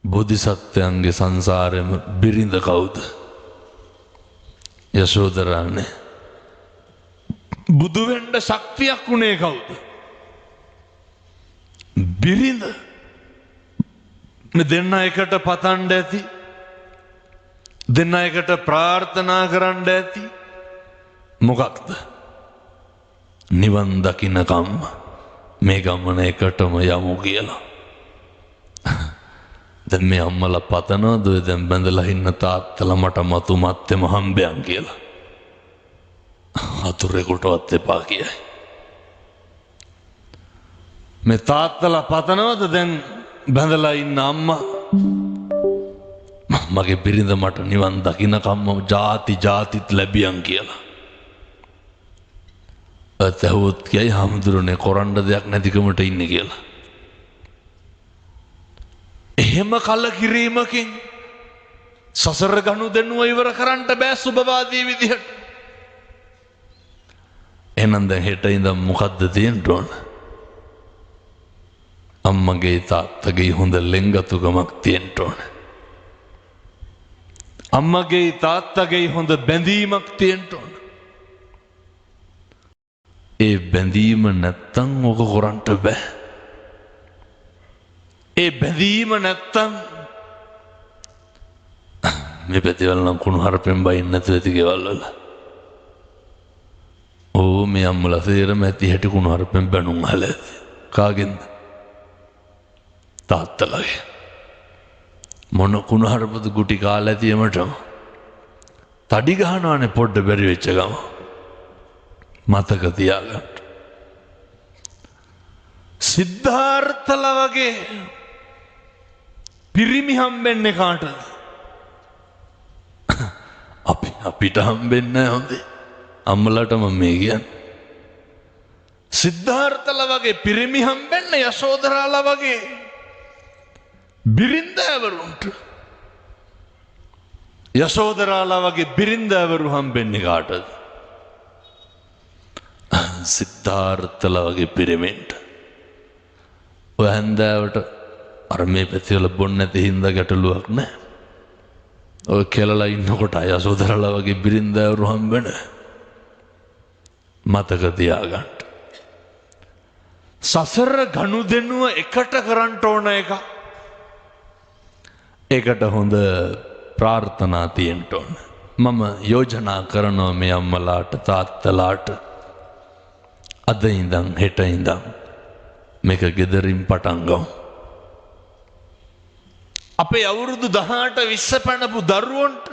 බෝධිසත්වයන්ගේ සංසාරෙම බිරිඳ කවුද? යශෝදරානේ. බුදු වෙන්න ශක්තියක් උනේ කවුද? බිරිඳ. මේ දෙන්න එකට පතන්න ඇති, දෙන්න එකට ප්‍රාර්ථනා කරන්න ඇති. මොකක්ද? නිවන් දකින්නකම් මේ ගමන එකටම යමු කියලා. දැන් මේ අම්මලා පතනවද දැන් බැඳලා ඉන්න තාත්තලා මට මතු මත්තෙම හම්බයන් කියලා? අතුරෙකුටවත් එපා කියයි. මේ තාත්තලා පතනවද දැන් බැඳලා ඉන්න අම්මා මගේ බිරිඳ මට නිවන් දකින්නකම්ම ಜಾති ಜಾතිත් ලැබියන් කියලා? ඇතහොත් කියයි හාමුදුරනේ කරන්න දෙයක් නැතිකමට ඉන්නේ කියලා. එහෙම කලකිරීමකින් සසර ගනුදෙනුව ඉවර කරන්න බෑ සුබවාදී විදිහට. එහෙනම් දැන් හෙට ඉඳන් මොකද්ද තියෙන්න ඕන? අම්මගේ තාත්තගේ හොඳ ලෙන්ගතුකමක් තියෙන්න ඕන. අම්මගේ තාත්තගේ හොඳ බැඳීමක් තියෙන්න ඕන. ඒ බැඳීම නැත්තම් ඔක කරන්න බෑ. ඒ බැඳීම නැත්තම් මේ පැතිවල නම් කුණු හරපෙන් බයින් නැතුව ඇති ගෙවල් වල. ඕ මේ අම්මලා සේරම ඇති හැටි කුණු හරපෙන් බැනුම් අහලා ඇති. කාගෙන්ද? තාත්තලාගේ. මොන කුණු හරපද ගුටි කාලා ඇති එමටම. තඩි ගහනවානේ පොඩ්ඩ බැරි වෙච්ච ගම. මතක තියාගන්න. සිද්ධාර්ථලා වගේ පිරිමි හම්බෙන්නේ කාටද? අපිට හම්බෙන්නේ නැහැ හොඳේ. අම්මලාට මම මේ කියන්නේ. සිද්ධාර්ථලා වගේ පිරිමි හම්බෙන්නේ යශෝදරාලා වගේ බිරින්දෑවරුන්ට. යශෝදරාලා වගේ බිරින්දෑවරු හම්බෙන්නේ කාටද? සිද්ධාර්ථලා වගේ පිරිමින්ට. ඔය හැන්දෑවට අර මේ පැතිවල බොන්න නැති හින්දා ගැටලුවක් නැහැ. ඔය කෙලලා ඉන්නකොට යශෝදරාලා වගේ බිරින්දෑවරු හම්බෙන. මතක තියාගන්න. සසර ගනුදෙනුව එකට කරන්න ඕන එක. ඒකට හොඳ ප්‍රාර්ථනා තියෙන්න ඕන. මම යෝජනා කරනවා මේ අම්මලාට තාත්තලාට අද ඉඳන් හෙට ඉඳන් මේක ගෙදරින් පටන් ගමු. අපේ අවුරුදු 18 20 පැනපු දරුවන්ට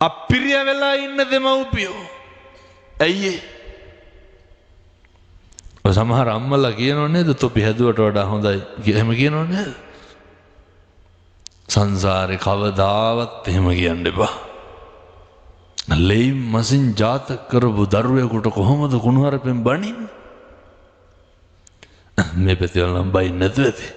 අපිරිය වෙලා ඉන්න දෙමව්පියෝ. ඇයි ඒ? සමහර අම්මලා කියනෝ නේද තොපි හැදුවට වඩා හොඳයි. එහෙම කියනෝ නේද? සංසාරේ කවදාවත් එහෙම කියන්න එපා. ලෙයින් මසින් ජාතක කරපු දරුවෙකුට කොහොමද කුණුහරුපෙන් බණින්නේ? මේ පැතිවල නම් බයින් නැතුව ඇති.